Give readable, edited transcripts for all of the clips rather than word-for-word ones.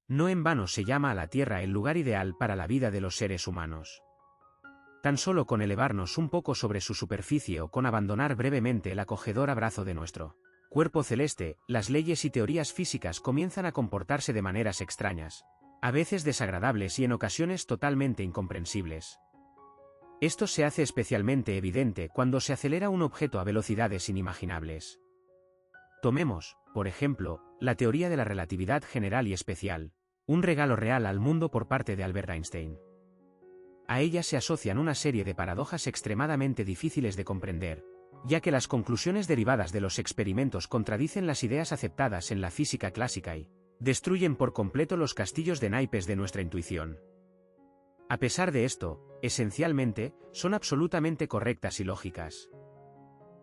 No en vano se llama a la Tierra el lugar ideal para la vida de los seres humanos. Tan solo con elevarnos un poco sobre su superficie o con abandonar brevemente el acogedor abrazo de nuestro cuerpo celeste, las leyes y teorías físicas comienzan a comportarse de maneras extrañas, a veces desagradables y en ocasiones totalmente incomprensibles. Esto se hace especialmente evidente cuando se acelera un objeto a velocidades inimaginables. Tomemos, por ejemplo, la teoría de la relatividad general y especial, un regalo real al mundo por parte de Albert Einstein. A ella se asocian una serie de paradojas extremadamente difíciles de comprender, ya que las conclusiones derivadas de los experimentos contradicen las ideas aceptadas en la física clásica y destruyen por completo los castillos de naipes de nuestra intuición. A pesar de esto, esencialmente, son absolutamente correctas y lógicas.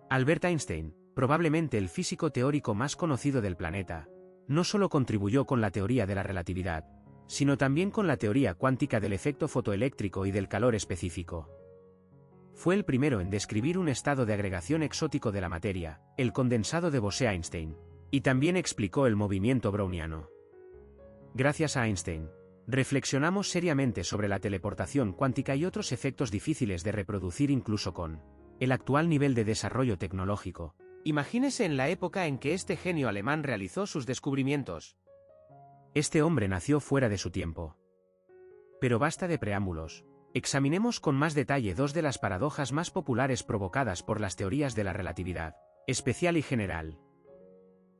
Albert Einstein, probablemente el físico teórico más conocido del planeta, no solo contribuyó con la teoría de la relatividad, sino también con la teoría cuántica del efecto fotoeléctrico y del calor específico. Fue el primero en describir un estado de agregación exótico de la materia, el condensado de Bose-Einstein, y también explicó el movimiento browniano. Gracias a Einstein, reflexionamos seriamente sobre la teleportación cuántica y otros efectos difíciles de reproducir incluso con el actual nivel de desarrollo tecnológico. Imagínese en la época en que este genio alemán realizó sus descubrimientos. Este hombre nació fuera de su tiempo. Pero basta de preámbulos. Examinemos con más detalle dos de las paradojas más populares provocadas por las teorías de la relatividad, especial y general.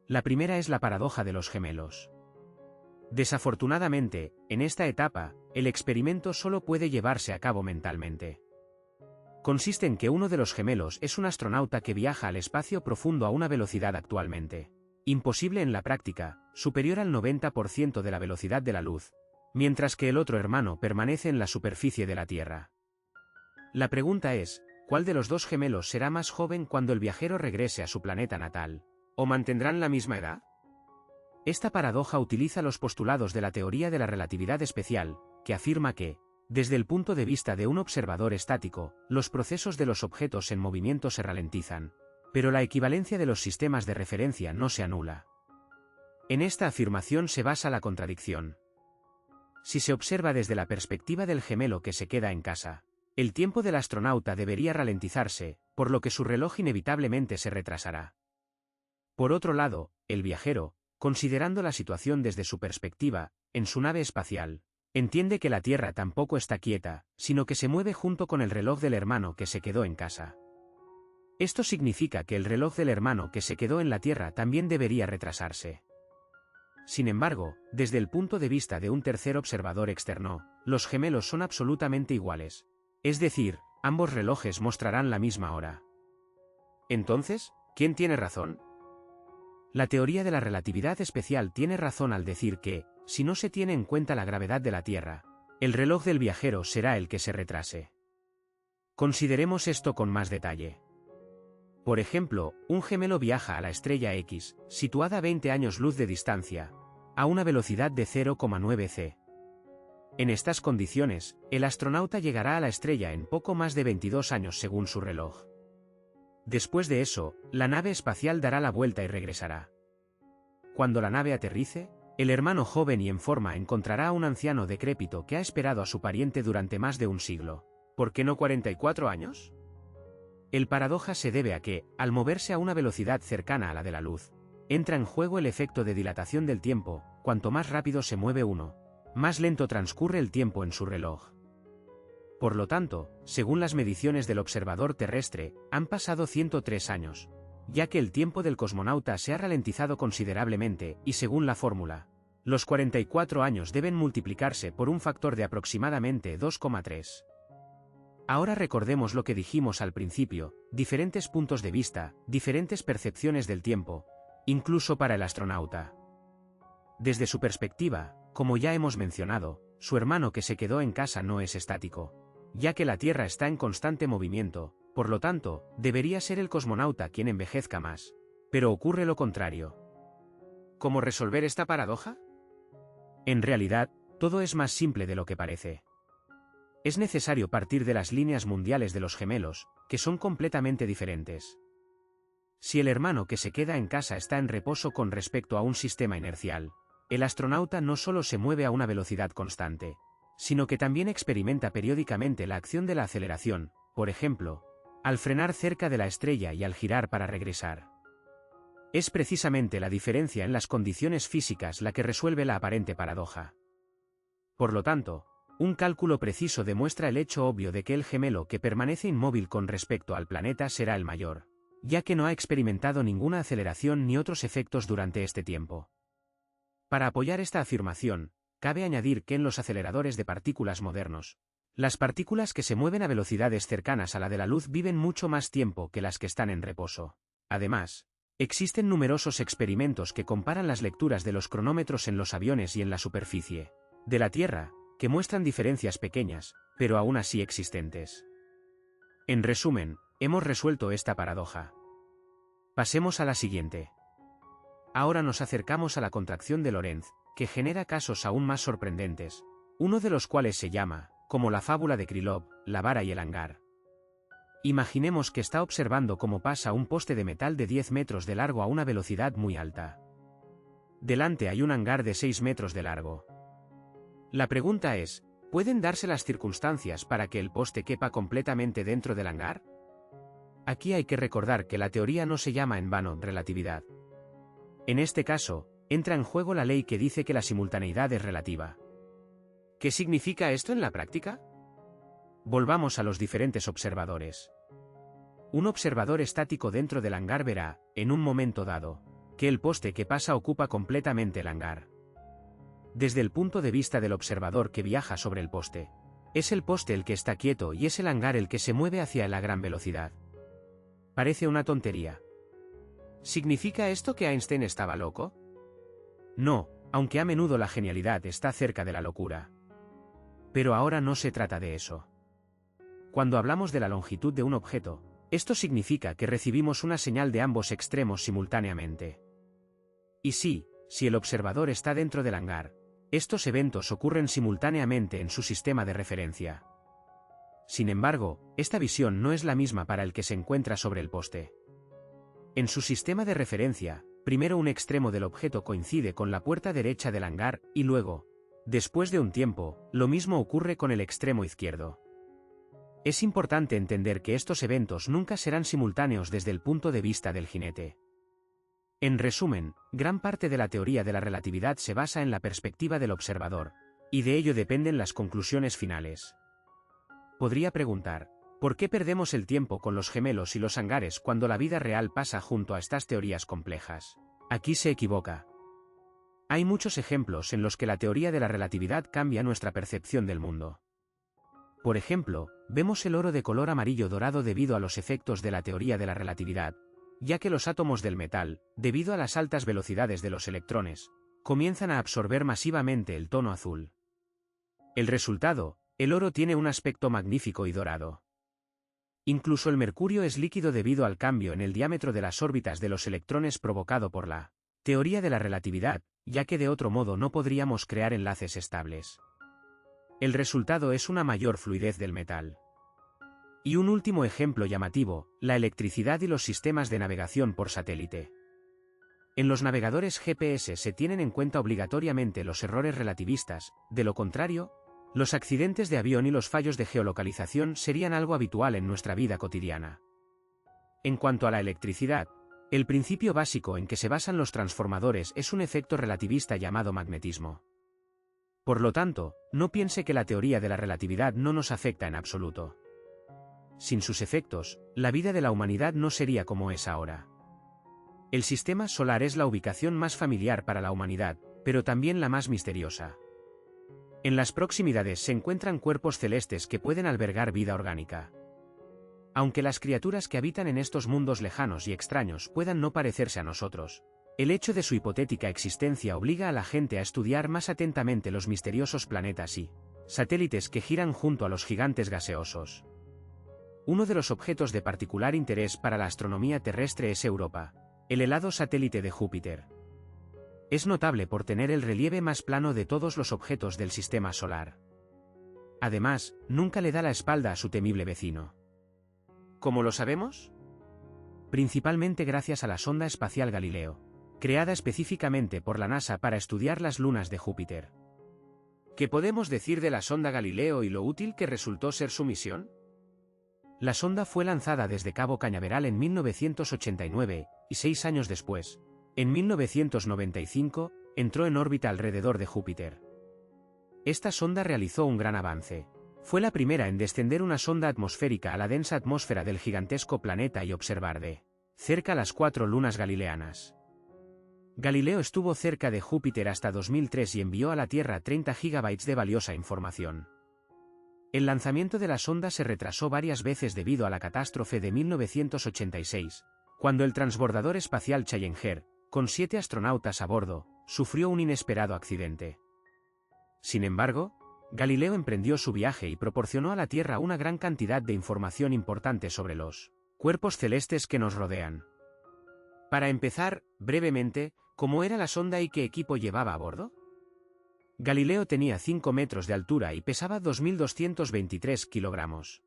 La primera es la paradoja de los gemelos. Desafortunadamente, en esta etapa, el experimento solo puede llevarse a cabo mentalmente. Consiste en que uno de los gemelos es un astronauta que viaja al espacio profundo a una velocidad actualmente imposible en la práctica, superior al 90% de la velocidad de la luz, mientras que el otro hermano permanece en la superficie de la Tierra. La pregunta es, ¿cuál de los dos gemelos será más joven cuando el viajero regrese a su planeta natal? ¿O mantendrán la misma edad? Esta paradoja utiliza los postulados de la teoría de la relatividad especial, que afirma que, desde el punto de vista de un observador estático, los procesos de los objetos en movimiento se ralentizan, pero la equivalencia de los sistemas de referencia no se anula. En esta afirmación se basa la contradicción. Si se observa desde la perspectiva del gemelo que se queda en casa, el tiempo del astronauta debería ralentizarse, por lo que su reloj inevitablemente se retrasará. Por otro lado, el viajero, considerando la situación desde su perspectiva, en su nave espacial, entiende que la Tierra tampoco está quieta, sino que se mueve junto con el reloj del hermano que se quedó en casa. Esto significa que el reloj del hermano que se quedó en la Tierra también debería retrasarse. Sin embargo, desde el punto de vista de un tercer observador externo, los gemelos son absolutamente iguales. Es decir, ambos relojes mostrarán la misma hora. Entonces, ¿quién tiene razón? La teoría de la relatividad especial tiene razón al decir que, si no se tiene en cuenta la gravedad de la Tierra, el reloj del viajero será el que se retrase. Consideremos esto con más detalle. Por ejemplo, un gemelo viaja a la estrella X, situada a 20 años luz de distancia, a una velocidad de 0,9 c. En estas condiciones, el astronauta llegará a la estrella en poco más de 22 años según su reloj. Después de eso, la nave espacial dará la vuelta y regresará. Cuando la nave aterrice, el hermano joven y en forma encontrará a un anciano decrépito que ha esperado a su pariente durante más de un siglo. ¿Por qué no 44 años? El paradoja se debe a que, al moverse a una velocidad cercana a la de la luz, entra en juego el efecto de dilatación del tiempo. Cuanto más rápido se mueve uno, más lento transcurre el tiempo en su reloj. Por lo tanto, según las mediciones del observador terrestre, han pasado 103 años, ya que el tiempo del cosmonauta se ha ralentizado considerablemente, y según la fórmula, los 44 años deben multiplicarse por un factor de aproximadamente 2,3. Ahora recordemos lo que dijimos al principio, diferentes puntos de vista, diferentes percepciones del tiempo, incluso para el astronauta. Desde su perspectiva, como ya hemos mencionado, su hermano que se quedó en casa no es estático, ya que la Tierra está en constante movimiento, por lo tanto, debería ser el cosmonauta quien envejezca más. Pero ocurre lo contrario. ¿Cómo resolver esta paradoja? En realidad, todo es más simple de lo que parece. Es necesario partir de las líneas mundiales de los gemelos, que son completamente diferentes. Si el hermano que se queda en casa está en reposo con respecto a un sistema inercial, el astronauta no solo se mueve a una velocidad constante, sino que también experimenta periódicamente la acción de la aceleración, por ejemplo, al frenar cerca de la estrella y al girar para regresar. Es precisamente la diferencia en las condiciones físicas la que resuelve la aparente paradoja. Por lo tanto, un cálculo preciso demuestra el hecho obvio de que el gemelo que permanece inmóvil con respecto al planeta será el mayor, ya que no ha experimentado ninguna aceleración ni otros efectos durante este tiempo. Para apoyar esta afirmación, cabe añadir que en los aceleradores de partículas modernos, las partículas que se mueven a velocidades cercanas a la de la luz viven mucho más tiempo que las que están en reposo. Además, existen numerosos experimentos que comparan las lecturas de los cronómetros en los aviones y en la superficie de la Tierra, que muestran diferencias pequeñas, pero aún así existentes. En resumen, hemos resuelto esta paradoja. Pasemos a la siguiente. Ahora nos acercamos a la contracción de Lorentz, que genera casos aún más sorprendentes, uno de los cuales se llama, como la fábula de Krylov, la vara y el hangar. Imaginemos que está observando cómo pasa un poste de metal de 10 metros de largo a una velocidad muy alta. Delante hay un hangar de 6 metros de largo. La pregunta es, ¿pueden darse las circunstancias para que el poste quepa completamente dentro del hangar? Aquí hay que recordar que la teoría no se llama en vano relatividad. En este caso, entra en juego la ley que dice que la simultaneidad es relativa. ¿Qué significa esto en la práctica? Volvamos a los diferentes observadores. Un observador estático dentro del hangar verá, en un momento dado, que el poste que pasa ocupa completamente el hangar. Desde el punto de vista del observador que viaja sobre el poste, es el poste el que está quieto y es el hangar el que se mueve hacia la gran velocidad. Parece una tontería. ¿Significa esto que Einstein estaba loco? No, aunque a menudo la genialidad está cerca de la locura. Pero ahora no se trata de eso. Cuando hablamos de la longitud de un objeto, esto significa que recibimos una señal de ambos extremos simultáneamente. Y sí, si el observador está dentro del hangar, estos eventos ocurren simultáneamente en su sistema de referencia. Sin embargo, esta visión no es la misma para el que se encuentra sobre el poste. En su sistema de referencia, primero un extremo del objeto coincide con la puerta derecha del hangar, y luego, después de un tiempo, lo mismo ocurre con el extremo izquierdo. Es importante entender que estos eventos nunca serán simultáneos desde el punto de vista del jinete. En resumen, gran parte de la teoría de la relatividad se basa en la perspectiva del observador, y de ello dependen las conclusiones finales. Podría preguntar, ¿por qué perdemos el tiempo con los gemelos y los hangares cuando la vida real pasa junto a estas teorías complejas? Aquí se equivoca. Hay muchos ejemplos en los que la teoría de la relatividad cambia nuestra percepción del mundo. Por ejemplo, vemos el oro de color amarillo dorado debido a los efectos de la teoría de la relatividad, ya que los átomos del metal, debido a las altas velocidades de los electrones, comienzan a absorber masivamente el tono azul. El resultado, el oro tiene un aspecto magnífico y dorado. Incluso el mercurio es líquido debido al cambio en el diámetro de las órbitas de los electrones provocado por la teoría de la relatividad, ya que de otro modo no podríamos crear enlaces estables. El resultado es una mayor fluidez del metal. Y un último ejemplo llamativo, la electricidad y los sistemas de navegación por satélite. En los navegadores GPS se tienen en cuenta obligatoriamente los errores relativistas, de lo contrario, los accidentes de avión y los fallos de geolocalización serían algo habitual en nuestra vida cotidiana. En cuanto a la electricidad, el principio básico en que se basan los transformadores es un efecto relativista llamado magnetismo. Por lo tanto, no piense que la teoría de la relatividad no nos afecta en absoluto. Sin sus efectos, la vida de la humanidad no sería como es ahora. El sistema solar es la ubicación más familiar para la humanidad, pero también la más misteriosa. En las proximidades se encuentran cuerpos celestes que pueden albergar vida orgánica. Aunque las criaturas que habitan en estos mundos lejanos y extraños puedan no parecerse a nosotros, el hecho de su hipotética existencia obliga a la gente a estudiar más atentamente los misteriosos planetas y satélites que giran junto a los gigantes gaseosos. Uno de los objetos de particular interés para la astronomía terrestre es Europa, el helado satélite de Júpiter. Es notable por tener el relieve más plano de todos los objetos del sistema solar. Además, nunca le da la espalda a su temible vecino. ¿Cómo lo sabemos? Principalmente gracias a la sonda espacial Galileo, creada específicamente por la NASA para estudiar las lunas de Júpiter. ¿Qué podemos decir de la sonda Galileo y lo útil que resultó ser su misión? La sonda fue lanzada desde Cabo Cañaveral en 1989, y 6 años después, en 1995, entró en órbita alrededor de Júpiter. Esta sonda realizó un gran avance. Fue la primera en descender una sonda atmosférica a la densa atmósfera del gigantesco planeta y observar de cerca las 4 lunas galileanas. Galileo estuvo cerca de Júpiter hasta 2003 y envió a la Tierra 30 gigabytes de valiosa información. El lanzamiento de la sonda se retrasó varias veces debido a la catástrofe de 1986, cuando el transbordador espacial Challenger, con 7 astronautas a bordo, sufrió un inesperado accidente. Sin embargo, Galileo emprendió su viaje y proporcionó a la Tierra una gran cantidad de información importante sobre los cuerpos celestes que nos rodean. Para empezar, brevemente, ¿cómo era la sonda y qué equipo llevaba a bordo? Galileo tenía 5 metros de altura y pesaba 2.223 kilogramos.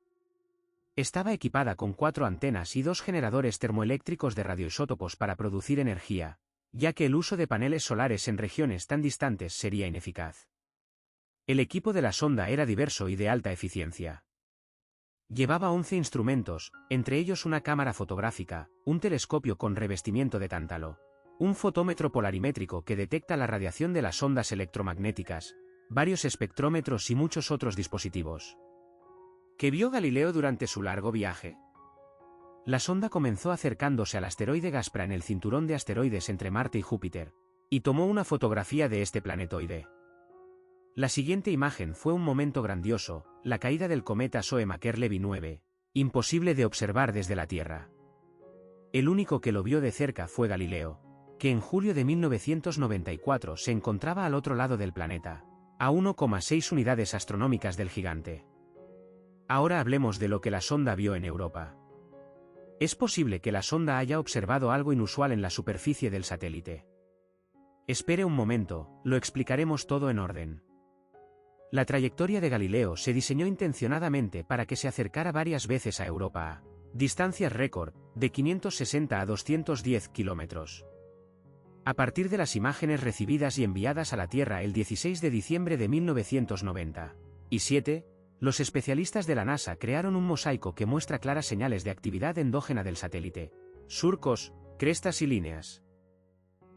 Estaba equipada con 4 antenas y 2 generadores termoeléctricos de radioisótopos para producir energía, ya que el uso de paneles solares en regiones tan distantes sería ineficaz. El equipo de la sonda era diverso y de alta eficiencia. Llevaba 11 instrumentos, entre ellos una cámara fotográfica, un telescopio con revestimiento de tántalo, un fotómetro polarimétrico que detecta la radiación de las ondas electromagnéticas, varios espectrómetros y muchos otros dispositivos. ¿Qué vio Galileo durante su largo viaje? La sonda comenzó acercándose al asteroide Gaspra en el cinturón de asteroides entre Marte y Júpiter, y tomó una fotografía de este planetoide. La siguiente imagen fue un momento grandioso, la caída del cometa Shoemaker-Levy 9, imposible de observar desde la Tierra. El único que lo vio de cerca fue Galileo, que en julio de 1994 se encontraba al otro lado del planeta, a 1,6 unidades astronómicas del gigante. Ahora hablemos de lo que la sonda vio en Europa. Es posible que la sonda haya observado algo inusual en la superficie del satélite. Espere un momento, lo explicaremos todo en orden. La trayectoria de Galileo se diseñó intencionadamente para que se acercara varias veces a Europa a distancias récord, de 560 a 210 kilómetros. A partir de las imágenes recibidas y enviadas a la Tierra el 16 de diciembre de 1997, los especialistas de la NASA crearon un mosaico que muestra claras señales de actividad endógena del satélite, surcos, crestas y líneas.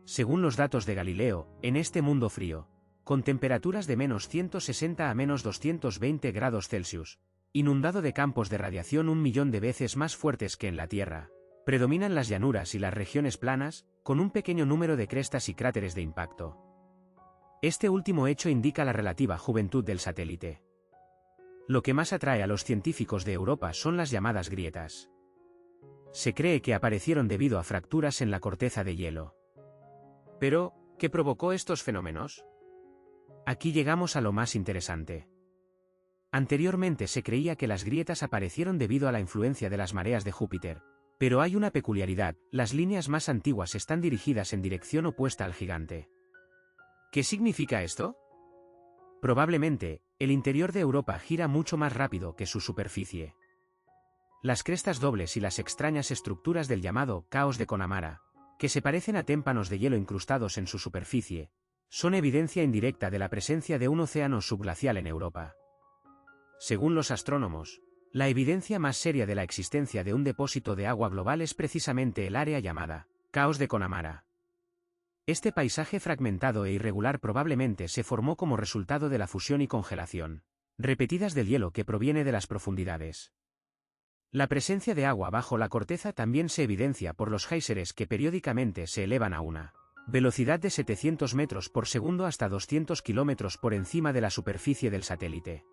Según los datos de Galileo, en este mundo frío, con temperaturas de menos 160 a menos 220 grados Celsius, inundado de campos de radiación 1 millón de veces más fuertes que en la Tierra, predominan las llanuras y las regiones planas, con un pequeño número de crestas y cráteres de impacto. Este último hecho indica la relativa juventud del satélite. Lo que más atrae a los científicos de Europa son las llamadas grietas. Se cree que aparecieron debido a fracturas en la corteza de hielo. Pero, ¿qué provocó estos fenómenos? Aquí llegamos a lo más interesante. Anteriormente se creía que las grietas aparecieron debido a la influencia de las mareas de Júpiter, pero hay una peculiaridad: las líneas más antiguas están dirigidas en dirección opuesta al gigante. ¿Qué significa esto? Probablemente, el interior de Europa gira mucho más rápido que su superficie. Las crestas dobles y las extrañas estructuras del llamado caos de Connemara, que se parecen a témpanos de hielo incrustados en su superficie, son evidencia indirecta de la presencia de un océano subglacial en Europa. Según los astrónomos, la evidencia más seria de la existencia de un depósito de agua global es precisamente el área llamada caos de Connemara. Este paisaje fragmentado e irregular probablemente se formó como resultado de la fusión y congelación repetidas del hielo que proviene de las profundidades. La presencia de agua bajo la corteza también se evidencia por los géiseres que periódicamente se elevan a una velocidad de 700 metros por segundo hasta 200 kilómetros por encima de la superficie del satélite.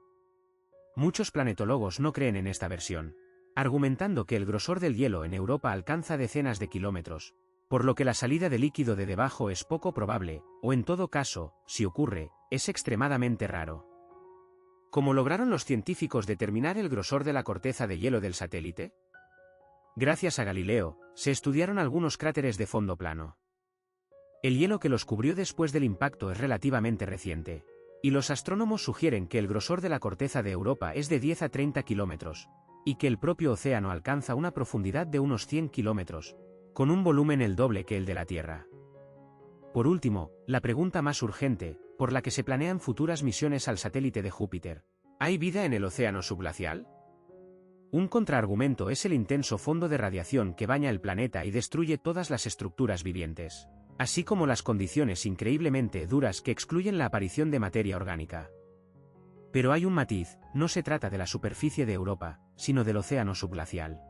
Muchos planetólogos no creen en esta versión, argumentando que el grosor del hielo en Europa alcanza decenas de kilómetros, por lo que la salida de líquido de debajo es poco probable, o en todo caso, si ocurre, es extremadamente raro. ¿Cómo lograron los científicos determinar el grosor de la corteza de hielo del satélite? Gracias a Galileo, se estudiaron algunos cráteres de fondo plano. El hielo que los cubrió después del impacto es relativamente reciente, y los astrónomos sugieren que el grosor de la corteza de Europa es de 10 a 30 kilómetros, y que el propio océano alcanza una profundidad de unos 100 kilómetros, con un volumen el doble que el de la Tierra. Por último, la pregunta más urgente, por la que se planean futuras misiones al satélite de Júpiter. ¿Hay vida en el océano subglacial? Un contraargumento es el intenso fondo de radiación que baña el planeta y destruye todas las estructuras vivientes, así como las condiciones increíblemente duras que excluyen la aparición de materia orgánica. Pero hay un matiz, no se trata de la superficie de Europa, sino del océano subglacial.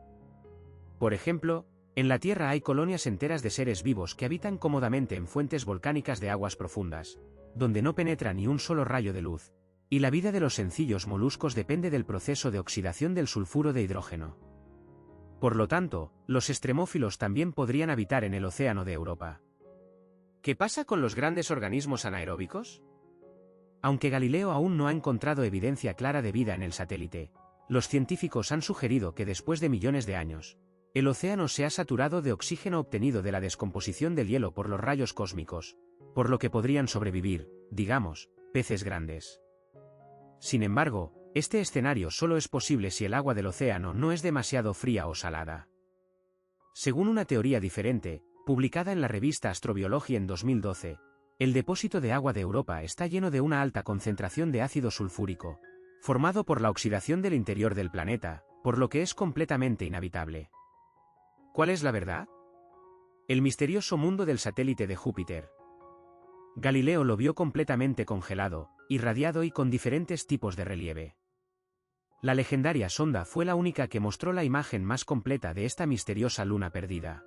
Por ejemplo, en la Tierra hay colonias enteras de seres vivos que habitan cómodamente en fuentes volcánicas de aguas profundas, donde no penetra ni un solo rayo de luz, y la vida de los sencillos moluscos depende del proceso de oxidación del sulfuro de hidrógeno. Por lo tanto, los extremófilos también podrían habitar en el océano de Europa. ¿Qué pasa con los grandes organismos anaeróbicos? Aunque Galileo aún no ha encontrado evidencia clara de vida en el satélite, los científicos han sugerido que después de millones de años, el océano se ha saturado de oxígeno obtenido de la descomposición del hielo por los rayos cósmicos, por lo que podrían sobrevivir, digamos, peces grandes. Sin embargo, este escenario solo es posible si el agua del océano no es demasiado fría o salada. Según una teoría diferente, publicada en la revista Astrobiology en 2012, el depósito de agua de Europa está lleno de una alta concentración de ácido sulfúrico, formado por la oxidación del interior del planeta, por lo que es completamente inhabitable. ¿Cuál es la verdad? El misterioso mundo del satélite de Júpiter. Galileo lo vio completamente congelado, irradiado y con diferentes tipos de relieve. La legendaria sonda fue la única que mostró la imagen más completa de esta misteriosa luna perdida.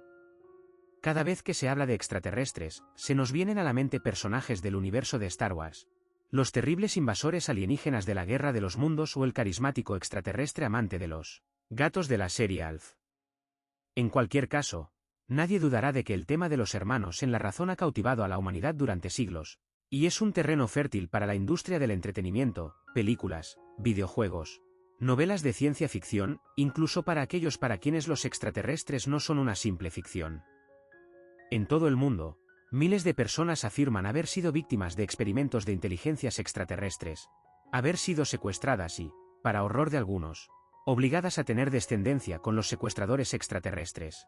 Cada vez que se habla de extraterrestres, se nos vienen a la mente personajes del universo de Star Wars, los terribles invasores alienígenas de la Guerra de los Mundos o el carismático extraterrestre amante de los gatos de la serie Alf. En cualquier caso, nadie dudará de que el tema de los hermanos en la razón ha cautivado a la humanidad durante siglos, y es un terreno fértil para la industria del entretenimiento, películas, videojuegos, novelas de ciencia ficción, incluso para aquellos para quienes los extraterrestres no son una simple ficción. En todo el mundo, miles de personas afirman haber sido víctimas de experimentos de inteligencias extraterrestres, haber sido secuestradas y, para horror de algunos, obligadas a tener descendencia con los secuestradores extraterrestres.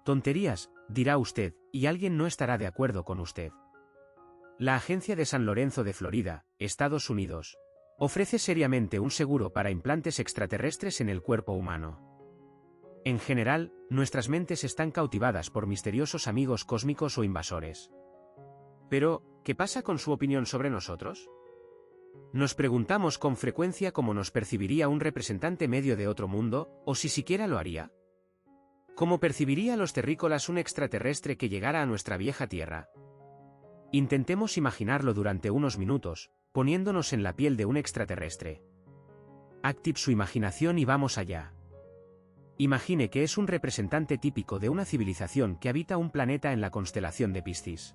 Tonterías, dirá usted, y alguien no estará de acuerdo con usted. La Agencia de San Lorenzo de Florida, Estados Unidos, ofrece seriamente un seguro para implantes extraterrestres en el cuerpo humano. En general, nuestras mentes están cautivadas por misteriosos amigos cósmicos o invasores. Pero, ¿qué pasa con su opinión sobre nosotros? Nos preguntamos con frecuencia cómo nos percibiría un representante medio de otro mundo, o si siquiera lo haría. ¿Cómo percibiría a los terrícolas un extraterrestre que llegara a nuestra vieja Tierra? Intentemos imaginarlo durante unos minutos, poniéndonos en la piel de un extraterrestre. Active su imaginación y vamos allá. Imagine que es un representante típico de una civilización que habita un planeta en la constelación de Piscis.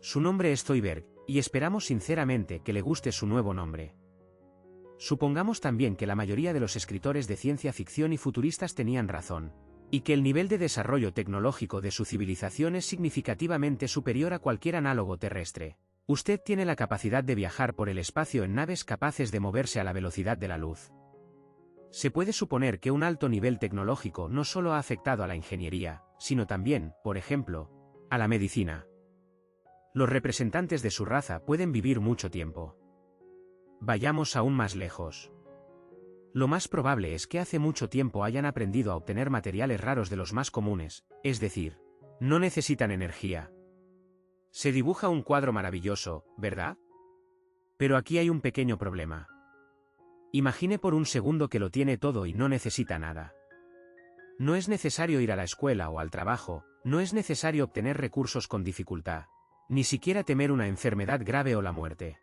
Su nombre es Zoidberg, y esperamos sinceramente que le guste su nuevo nombre. Supongamos también que la mayoría de los escritores de ciencia ficción y futuristas tenían razón, y que el nivel de desarrollo tecnológico de su civilización es significativamente superior a cualquier análogo terrestre. Usted tiene la capacidad de viajar por el espacio en naves capaces de moverse a la velocidad de la luz. Se puede suponer que un alto nivel tecnológico no solo ha afectado a la ingeniería, sino también, por ejemplo, a la medicina. Los representantes de su raza pueden vivir mucho tiempo. Vayamos aún más lejos. Lo más probable es que hace mucho tiempo hayan aprendido a obtener materiales raros de los más comunes, es decir, no necesitan energía. Se dibuja un cuadro maravilloso, ¿verdad? Pero aquí hay un pequeño problema. Imagine por un segundo que lo tiene todo y no necesita nada. No es necesario ir a la escuela o al trabajo, no es necesario obtener recursos con dificultad, ni siquiera temer una enfermedad grave o la muerte.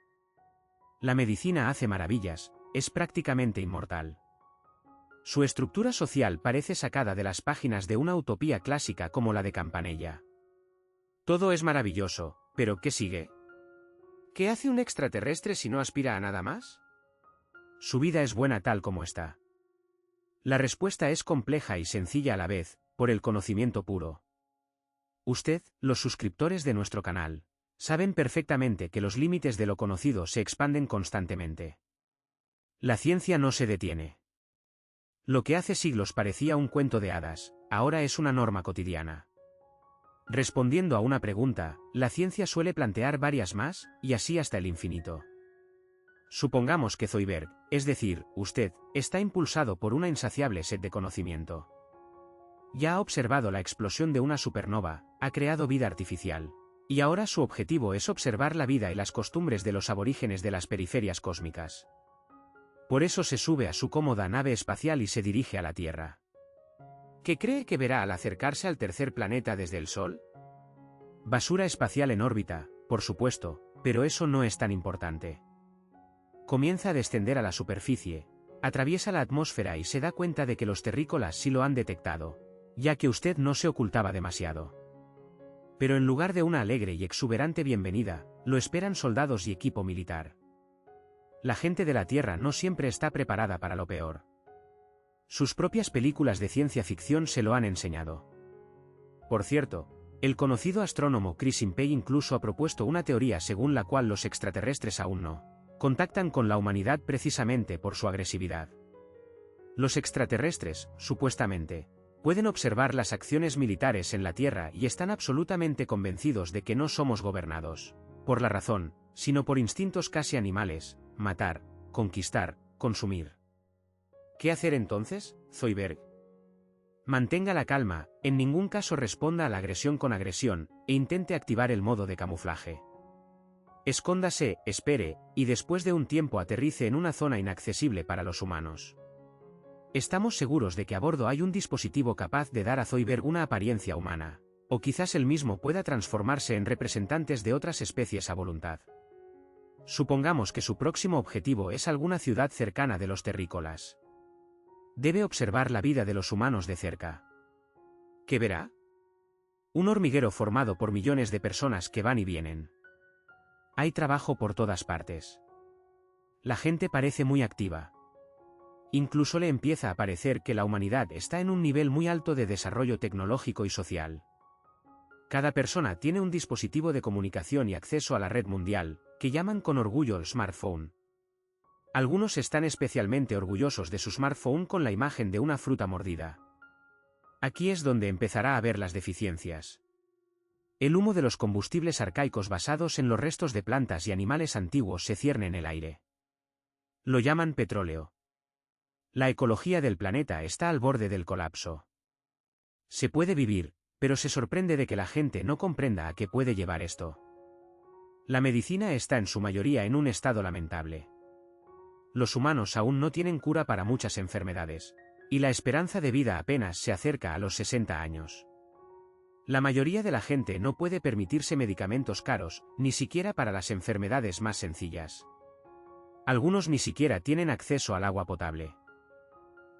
La medicina hace maravillas, es prácticamente inmortal. Su estructura social parece sacada de las páginas de una utopía clásica como la de Campanella. Todo es maravilloso, pero ¿qué sigue? ¿Qué hace un extraterrestre si no aspira a nada más? Su vida es buena tal como está. La respuesta es compleja y sencilla a la vez, por el conocimiento puro. Usted, los suscriptores de nuestro canal, saben perfectamente que los límites de lo conocido se expanden constantemente. La ciencia no se detiene. Lo que hace siglos parecía un cuento de hadas, ahora es una norma cotidiana. Respondiendo a una pregunta, la ciencia suele plantear varias más, y así hasta el infinito. Supongamos que Zoidberg, es decir, usted, está impulsado por una insaciable sed de conocimiento. Ya ha observado la explosión de una supernova, ha creado vida artificial. Y ahora su objetivo es observar la vida y las costumbres de los aborígenes de las periferias cósmicas. Por eso se sube a su cómoda nave espacial y se dirige a la Tierra. ¿Qué cree que verá al acercarse al tercer planeta desde el Sol? Basura espacial en órbita, por supuesto, pero eso no es tan importante. Comienza a descender a la superficie, atraviesa la atmósfera y se da cuenta de que los terrícolas sí lo han detectado, ya que usted no se ocultaba demasiado. Pero en lugar de una alegre y exuberante bienvenida, lo esperan soldados y equipo militar. La gente de la Tierra no siempre está preparada para lo peor. Sus propias películas de ciencia ficción se lo han enseñado. Por cierto, el conocido astrónomo Chris Impey incluso ha propuesto una teoría según la cual los extraterrestres aún no contactan con la humanidad precisamente por su agresividad. Los extraterrestres, supuestamente, pueden observar las acciones militares en la Tierra y están absolutamente convencidos de que no somos gobernados por la razón, sino por instintos casi animales: matar, conquistar, consumir. ¿Qué hacer entonces, Zoidberg? Mantenga la calma, en ningún caso responda a la agresión con agresión, e intente activar el modo de camuflaje. Escóndase, espere, y después de un tiempo aterrice en una zona inaccesible para los humanos. Estamos seguros de que a bordo hay un dispositivo capaz de dar a Zoidberg una apariencia humana, o quizás él mismo pueda transformarse en representantes de otras especies a voluntad. Supongamos que su próximo objetivo es alguna ciudad cercana de los terrícolas. Debe observar la vida de los humanos de cerca. ¿Qué verá? Un hormiguero formado por millones de personas que van y vienen. Hay trabajo por todas partes. La gente parece muy activa. Incluso le empieza a parecer que la humanidad está en un nivel muy alto de desarrollo tecnológico y social. Cada persona tiene un dispositivo de comunicación y acceso a la red mundial, que llaman con orgullo el smartphone. Algunos están especialmente orgullosos de su smartphone con la imagen de una fruta mordida. Aquí es donde empezará a ver las deficiencias. El humo de los combustibles arcaicos basados en los restos de plantas y animales antiguos se cierne en el aire. Lo llaman petróleo. La ecología del planeta está al borde del colapso. Se puede vivir, pero se sorprende de que la gente no comprenda a qué puede llevar esto. La medicina está en su mayoría en un estado lamentable. Los humanos aún no tienen cura para muchas enfermedades, y la esperanza de vida apenas se acerca a los 60 años. La mayoría de la gente no puede permitirse medicamentos caros, ni siquiera para las enfermedades más sencillas. Algunos ni siquiera tienen acceso al agua potable.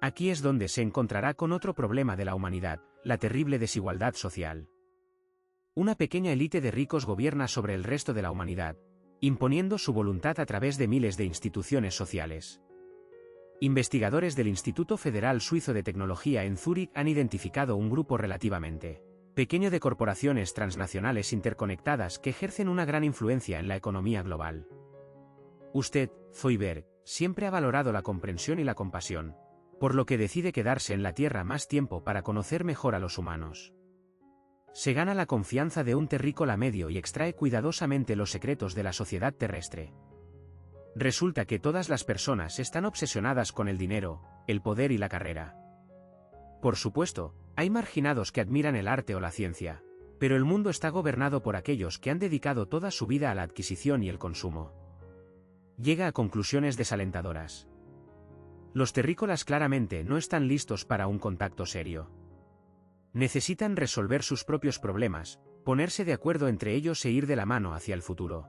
Aquí es donde se encontrará con otro problema de la humanidad, la terrible desigualdad social. Una pequeña élite de ricos gobierna sobre el resto de la humanidad, imponiendo su voluntad a través de miles de instituciones sociales. Investigadores del Instituto Federal Suizo de Tecnología en Zúrich han identificado un grupo relativamente pequeño de corporaciones transnacionales interconectadas que ejercen una gran influencia en la economía global. Usted, Zoidberg, siempre ha valorado la comprensión y la compasión, por lo que decide quedarse en la Tierra más tiempo para conocer mejor a los humanos. Se gana la confianza de un terrícola medio y extrae cuidadosamente los secretos de la sociedad terrestre. Resulta que todas las personas están obsesionadas con el dinero, el poder y la carrera. Por supuesto, hay marginados que admiran el arte o la ciencia, pero el mundo está gobernado por aquellos que han dedicado toda su vida a la adquisición y el consumo. Llega a conclusiones desalentadoras. Los terrícolas claramente no están listos para un contacto serio. Necesitan resolver sus propios problemas, ponerse de acuerdo entre ellos e ir de la mano hacia el futuro.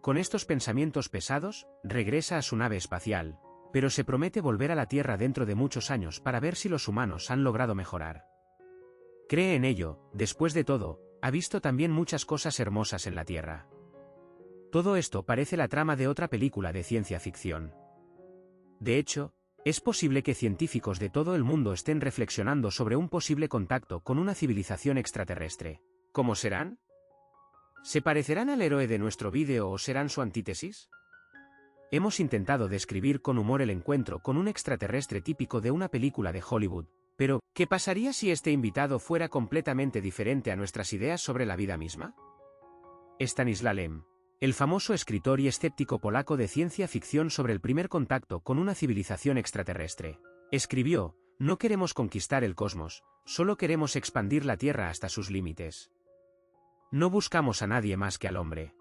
Con estos pensamientos pesados, regresa a su nave espacial, pero se promete volver a la Tierra dentro de muchos años para ver si los humanos han logrado mejorar. Cree en ello, después de todo, ha visto también muchas cosas hermosas en la Tierra. Todo esto parece la trama de otra película de ciencia ficción. De hecho, es posible que científicos de todo el mundo estén reflexionando sobre un posible contacto con una civilización extraterrestre. ¿Cómo serán? ¿Se parecerán al héroe de nuestro vídeo o serán su antítesis? Hemos intentado describir con humor el encuentro con un extraterrestre típico de una película de Hollywood, Pero, ¿qué pasaría si este invitado fuera completamente diferente a nuestras ideas sobre la vida misma? Stanisław Lem, el famoso escritor y escéptico polaco de ciencia ficción sobre el primer contacto con una civilización extraterrestre, escribió: "No queremos conquistar el cosmos, solo queremos expandir la Tierra hasta sus límites. No buscamos a nadie más que al hombre.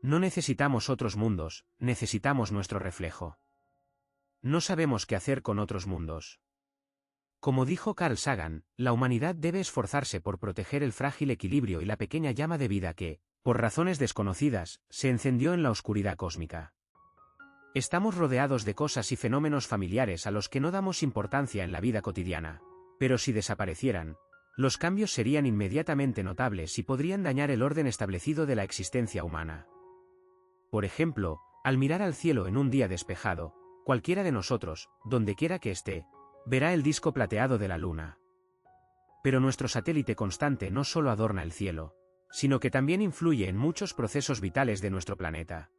No necesitamos otros mundos, necesitamos nuestro reflejo. No sabemos qué hacer con otros mundos". Como dijo Carl Sagan, la humanidad debe esforzarse por proteger el frágil equilibrio y la pequeña llama de vida que, por razones desconocidas, se encendió en la oscuridad cósmica. Estamos rodeados de cosas y fenómenos familiares a los que no damos importancia en la vida cotidiana, pero si desaparecieran, los cambios serían inmediatamente notables y podrían dañar el orden establecido de la existencia humana. Por ejemplo, al mirar al cielo en un día despejado, cualquiera de nosotros, dondequiera que esté, verá el disco plateado de la Luna. Pero nuestro satélite constante no solo adorna el cielo, sino que también influye en muchos procesos vitales de nuestro planeta.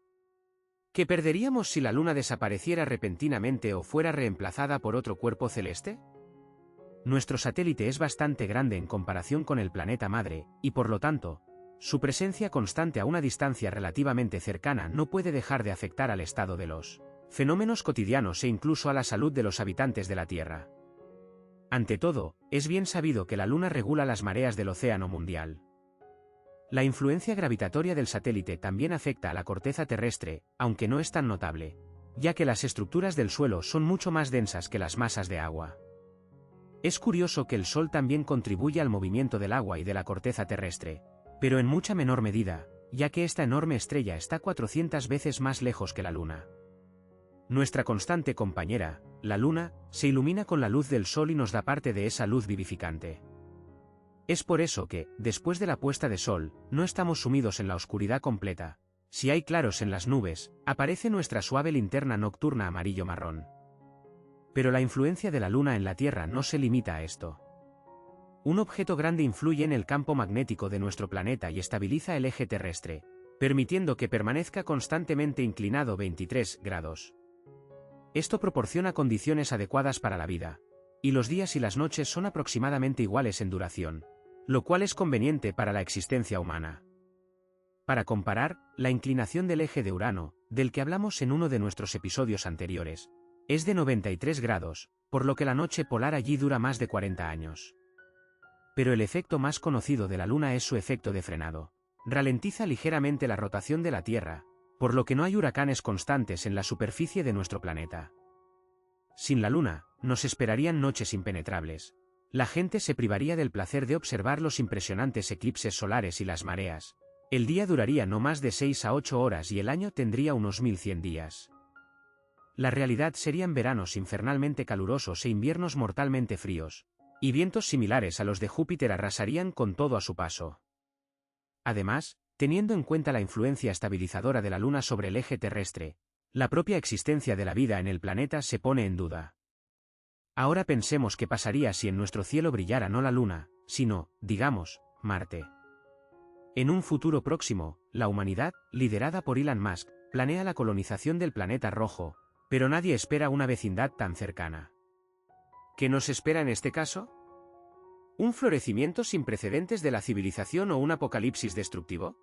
¿Qué perderíamos si la Luna desapareciera repentinamente o fuera reemplazada por otro cuerpo celeste? Nuestro satélite es bastante grande en comparación con el planeta madre, y por lo tanto, su presencia constante a una distancia relativamente cercana no puede dejar de afectar al estado de los fenómenos cotidianos e incluso a la salud de los habitantes de la Tierra. Ante todo, es bien sabido que la Luna regula las mareas del océano mundial. La influencia gravitatoria del satélite también afecta a la corteza terrestre, aunque no es tan notable, ya que las estructuras del suelo son mucho más densas que las masas de agua. Es curioso que el Sol también contribuye al movimiento del agua y de la corteza terrestre, pero en mucha menor medida, ya que esta enorme estrella está 400 veces más lejos que la Luna. Nuestra constante compañera, la Luna, se ilumina con la luz del Sol y nos da parte de esa luz vivificante. Es por eso que, después de la puesta de sol, no estamos sumidos en la oscuridad completa. Si hay claros en las nubes, aparece nuestra suave linterna nocturna amarillo-marrón. Pero la influencia de la Luna en la Tierra no se limita a esto. Un objeto grande influye en el campo magnético de nuestro planeta y estabiliza el eje terrestre, permitiendo que permanezca constantemente inclinado 23 grados. Esto proporciona condiciones adecuadas para la vida, y los días y las noches son aproximadamente iguales en duración, lo cual es conveniente para la existencia humana. Para comparar, la inclinación del eje de Urano, del que hablamos en uno de nuestros episodios anteriores, es de 93 grados, por lo que la noche polar allí dura más de 40 años. Pero el efecto más conocido de la Luna es su efecto de frenado. Ralentiza ligeramente la rotación de la Tierra, por lo que no hay huracanes constantes en la superficie de nuestro planeta. Sin la Luna, nos esperarían noches impenetrables. La gente se privaría del placer de observar los impresionantes eclipses solares y las mareas. El día duraría no más de 6 a 8 horas y el año tendría unos 1100 días. La realidad serían veranos infernalmente calurosos e inviernos mortalmente fríos, y vientos similares a los de Júpiter arrasarían con todo a su paso. Además, teniendo en cuenta la influencia estabilizadora de la Luna sobre el eje terrestre, la propia existencia de la vida en el planeta se pone en duda. Ahora pensemos qué pasaría si en nuestro cielo brillara no la Luna, sino, digamos, Marte. En un futuro próximo, la humanidad, liderada por Elon Musk, planea la colonización del planeta rojo, pero nadie espera una vecindad tan cercana. ¿Qué nos espera en este caso? ¿Un florecimiento sin precedentes de la civilización o un apocalipsis destructivo?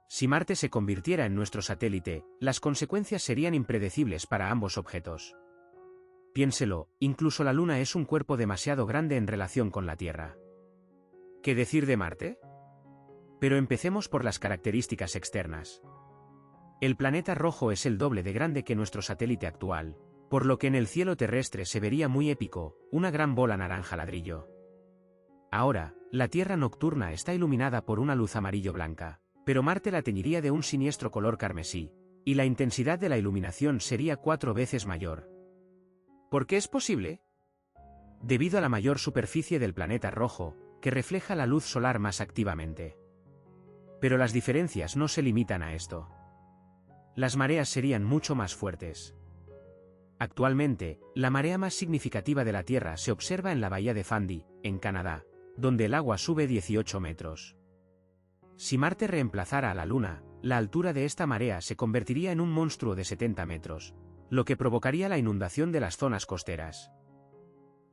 Si Marte se convirtiera en nuestro satélite, las consecuencias serían impredecibles para ambos objetos. Piénselo, incluso la Luna es un cuerpo demasiado grande en relación con la Tierra. ¿Qué decir de Marte? Pero empecemos por las características externas. El planeta rojo es el doble de grande que nuestro satélite actual, por lo que en el cielo terrestre se vería muy épico, una gran bola naranja ladrillo. Ahora, la Tierra nocturna está iluminada por una luz amarillo-blanca, pero Marte la teñiría de un siniestro color carmesí, y la intensidad de la iluminación sería 4 veces mayor. ¿Por qué es posible? Debido a la mayor superficie del planeta rojo, que refleja la luz solar más activamente. Pero las diferencias no se limitan a esto. Las mareas serían mucho más fuertes. Actualmente, la marea más significativa de la Tierra se observa en la bahía de Fundy, en Canadá, donde el agua sube 18 metros. Si Marte reemplazara a la Luna, la altura de esta marea se convertiría en un monstruo de 70 metros, lo que provocaría la inundación de las zonas costeras.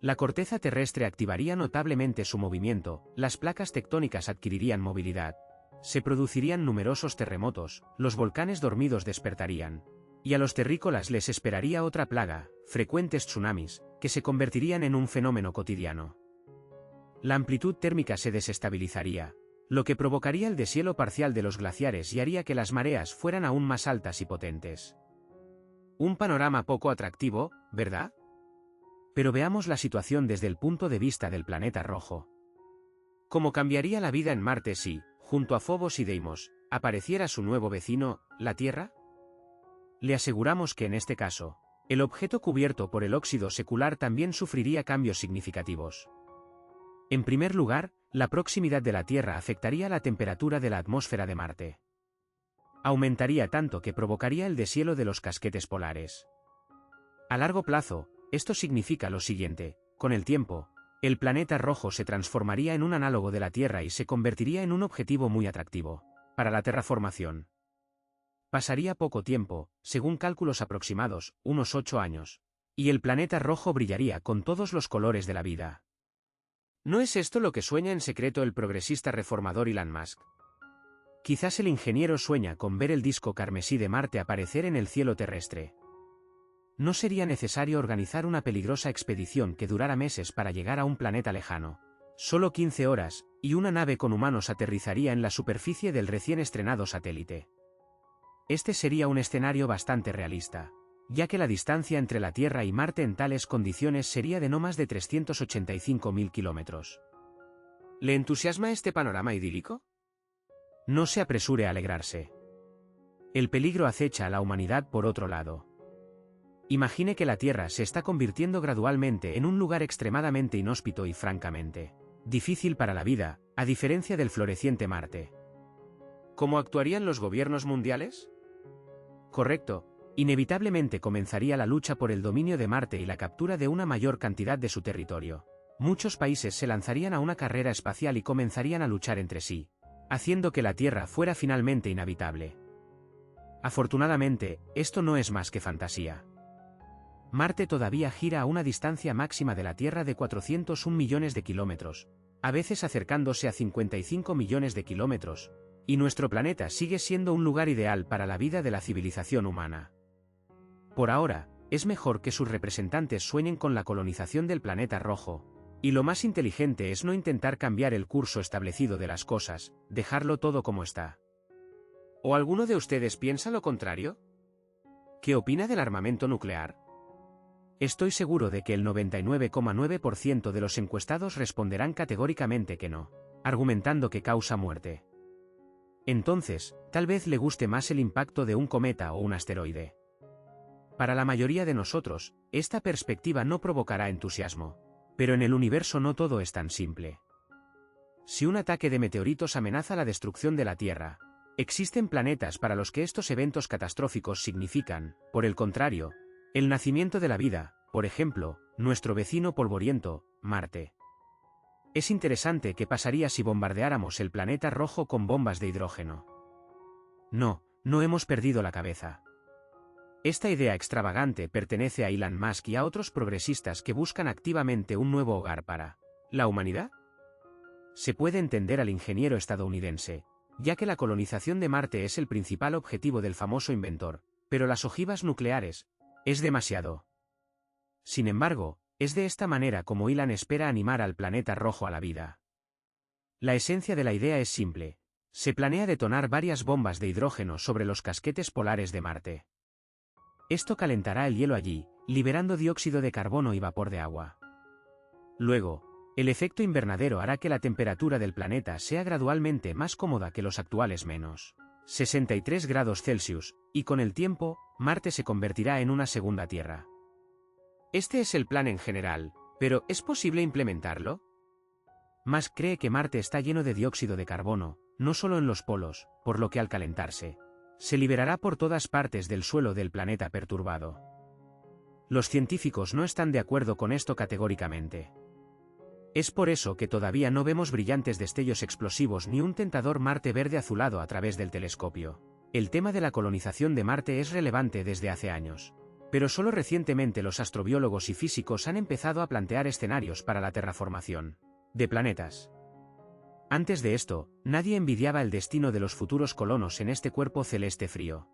La corteza terrestre activaría notablemente su movimiento, las placas tectónicas adquirirían movilidad. Se producirían numerosos terremotos, los volcanes dormidos despertarían. Y a los terrícolas les esperaría otra plaga, frecuentes tsunamis, que se convertirían en un fenómeno cotidiano. La amplitud térmica se desestabilizaría, lo que provocaría el deshielo parcial de los glaciares y haría que las mareas fueran aún más altas y potentes. Un panorama poco atractivo, ¿verdad? Pero veamos la situación desde el punto de vista del planeta rojo. ¿Cómo cambiaría la vida en Marte si, junto a Phobos y Deimos, apareciera su nuevo vecino, la Tierra? Le aseguramos que en este caso, el objeto cubierto por el óxido secular también sufriría cambios significativos. En primer lugar, la proximidad de la Tierra afectaría la temperatura de la atmósfera de Marte. Aumentaría tanto que provocaría el deshielo de los casquetes polares. A largo plazo, esto significa lo siguiente: con el tiempo, el planeta rojo se transformaría en un análogo de la Tierra y se convertiría en un objetivo muy atractivo para la terraformación. Pasaría poco tiempo, según cálculos aproximados, unos 8 años, y el planeta rojo brillaría con todos los colores de la vida. ¿No es esto lo que sueña en secreto el progresista reformador Elon Musk? Quizás el ingeniero sueña con ver el disco carmesí de Marte aparecer en el cielo terrestre. No sería necesario organizar una peligrosa expedición que durara meses para llegar a un planeta lejano. Solo 15 horas, y una nave con humanos aterrizaría en la superficie del recién estrenado satélite. Este sería un escenario bastante realista, ya que la distancia entre la Tierra y Marte en tales condiciones sería de no más de 385.000 kilómetros. ¿Le entusiasma este panorama idílico? No se apresure a alegrarse. El peligro acecha a la humanidad por otro lado. Imagine que la Tierra se está convirtiendo gradualmente en un lugar extremadamente inhóspito y francamente difícil para la vida, a diferencia del floreciente Marte. ¿Cómo actuarían los gobiernos mundiales? Correcto, inevitablemente comenzaría la lucha por el dominio de Marte y la captura de una mayor cantidad de su territorio. Muchos países se lanzarían a una carrera espacial y comenzarían a luchar entre sí, haciendo que la Tierra fuera finalmente inhabitable. Afortunadamente, esto no es más que fantasía. Marte todavía gira a una distancia máxima de la Tierra de 401 millones de kilómetros, a veces acercándose a 55 millones de kilómetros, y nuestro planeta sigue siendo un lugar ideal para la vida de la civilización humana. Por ahora, es mejor que sus representantes sueñen con la colonización del planeta rojo, y lo más inteligente es no intentar cambiar el curso establecido de las cosas, dejarlo todo como está. ¿O alguno de ustedes piensa lo contrario? ¿Qué opina del armamento nuclear? Estoy seguro de que el 99,9% de los encuestados responderán categóricamente que no, argumentando que causa muerte. Entonces, tal vez le guste más el impacto de un cometa o un asteroide. Para la mayoría de nosotros, esta perspectiva no provocará entusiasmo, pero en el universo no todo es tan simple. Si un ataque de meteoritos amenaza la destrucción de la Tierra, existen planetas para los que estos eventos catastróficos significan, por el contrario, el nacimiento de la vida, por ejemplo, nuestro vecino polvoriento, Marte. Es interesante qué pasaría si bombardeáramos el planeta rojo con bombas de hidrógeno. No hemos perdido la cabeza. Esta idea extravagante pertenece a Elon Musk y a otros progresistas que buscan activamente un nuevo hogar para la humanidad. Se puede entender al ingeniero estadounidense, ya que la colonización de Marte es el principal objetivo del famoso inventor, pero las ojivas nucleares, es demasiado. Sin embargo, es de esta manera como Elon espera animar al planeta rojo a la vida. La esencia de la idea es simple. Se planea detonar varias bombas de hidrógeno sobre los casquetes polares de Marte. Esto calentará el hielo allí, liberando dióxido de carbono y vapor de agua. Luego, el efecto invernadero hará que la temperatura del planeta sea gradualmente más cómoda que los actuales menos 63 grados Celsius, y con el tiempo, Marte se convertirá en una segunda Tierra. Este es el plan en general, pero ¿es posible implementarlo? Musk cree que Marte está lleno de dióxido de carbono, no solo en los polos, por lo que al calentarse, se liberará por todas partes del suelo del planeta perturbado. Los científicos no están de acuerdo con esto categóricamente. Es por eso que todavía no vemos brillantes destellos explosivos ni un tentador Marte verde azulado a través del telescopio. El tema de la colonización de Marte es relevante desde hace años, Pero solo recientemente los astrobiólogos y físicos han empezado a plantear escenarios para la terraformación de planetas. Antes de esto, nadie envidiaba el destino de los futuros colonos en este cuerpo celeste frío.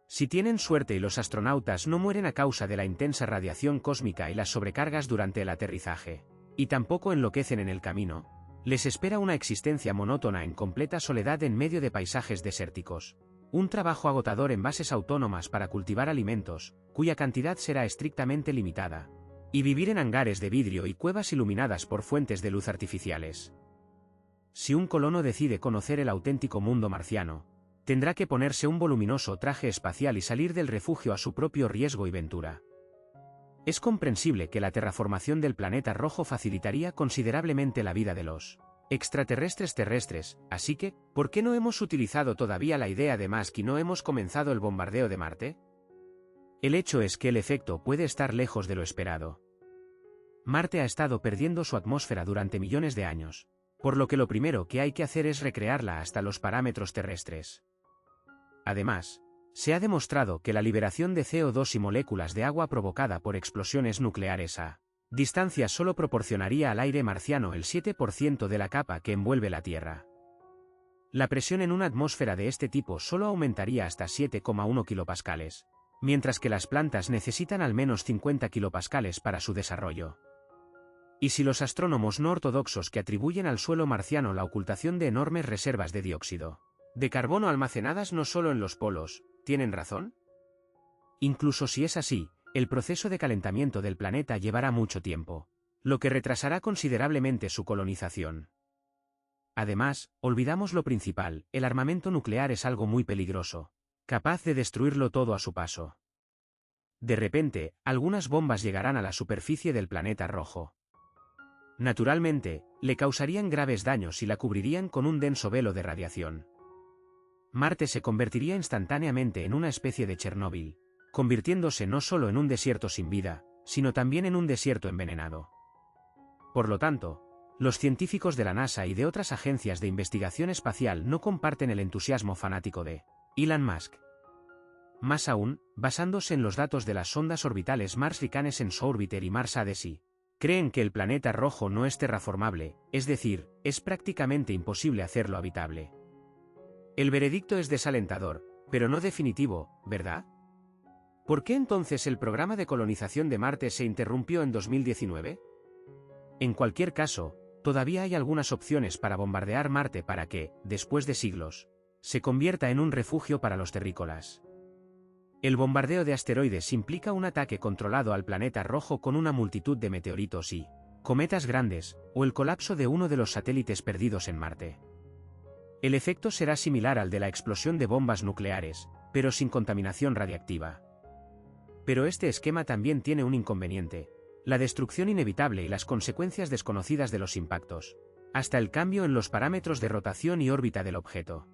Si tienen suerte y los astronautas no mueren a causa de la intensa radiación cósmica y las sobrecargas durante el aterrizaje, y tampoco enloquecen en el camino, les espera una existencia monótona en completa soledad en medio de paisajes desérticos. Un trabajo agotador en bases autónomas para cultivar alimentos, cuya cantidad será estrictamente limitada. Y vivir en hangares de vidrio y cuevas iluminadas por fuentes de luz artificiales. Si un colono decide conocer el auténtico mundo marciano, tendrá que ponerse un voluminoso traje espacial y salir del refugio a su propio riesgo y ventura. Es comprensible que la terraformación del planeta rojo facilitaría considerablemente la vida de los extraterrestres terrestres, así que, ¿por qué no hemos utilizado todavía la idea de Musk y no hemos comenzado el bombardeo de Marte? El hecho es que el efecto puede estar lejos de lo esperado. Marte ha estado perdiendo su atmósfera durante millones de años, por lo que lo primero que hay que hacer es recrearla hasta los parámetros terrestres. Además, se ha demostrado que la liberación de CO2 y moléculas de agua provocada por explosiones nucleares a distancia solo proporcionaría al aire marciano el 7% de la capa que envuelve la Tierra. La presión en una atmósfera de este tipo solo aumentaría hasta 7,1 kilopascales, mientras que las plantas necesitan al menos 50 kilopascales para su desarrollo. Y si los astrónomos no ortodoxos que atribuyen al suelo marciano la ocultación de enormes reservas de dióxido de carbono almacenadas no solo en los polos, ¿tienen razón? Incluso si es así, el proceso de calentamiento del planeta llevará mucho tiempo, lo que retrasará considerablemente su colonización. Además, olvidamos lo principal, el armamento nuclear es algo muy peligroso, capaz de destruirlo todo a su paso. De repente, algunas bombas llegarán a la superficie del planeta rojo. Naturalmente, le causarían graves daños y la cubrirían con un denso velo de radiación. Marte se convertiría instantáneamente en una especie de Chernóbil, convirtiéndose no solo en un desierto sin vida, sino también en un desierto envenenado. Por lo tanto, los científicos de la NASA y de otras agencias de investigación espacial no comparten el entusiasmo fanático de Elon Musk. Más aún, basándose en los datos de las sondas orbitales Mars Reconnaissance Orbiter y Mars Odyssey, creen que el planeta rojo no es terraformable, es decir, es prácticamente imposible hacerlo habitable. El veredicto es desalentador, pero no definitivo, ¿verdad? ¿Por qué entonces el programa de colonización de Marte se interrumpió en 2019? En cualquier caso, todavía hay algunas opciones para bombardear Marte para que, después de siglos, se convierta en un refugio para los terrícolas. El bombardeo de asteroides implica un ataque controlado al planeta rojo con una multitud de meteoritos y cometas grandes, o el colapso de uno de los satélites perdidos en Marte. El efecto será similar al de la explosión de bombas nucleares, pero sin contaminación radiactiva. Pero este esquema también tiene un inconveniente: la destrucción inevitable y las consecuencias desconocidas de los impactos, hasta el cambio en los parámetros de rotación y órbita del objeto.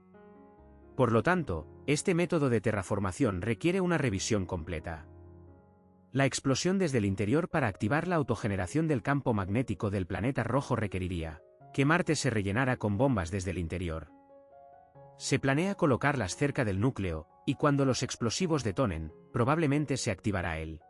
Por lo tanto, este método de terraformación requiere una revisión completa. La explosión desde el interior para activar la autogeneración del campo magnético del planeta rojo requeriría que Marte se rellenara con bombas desde el interior. Se planea colocarlas cerca del núcleo, y cuando los explosivos detonen, probablemente se activará el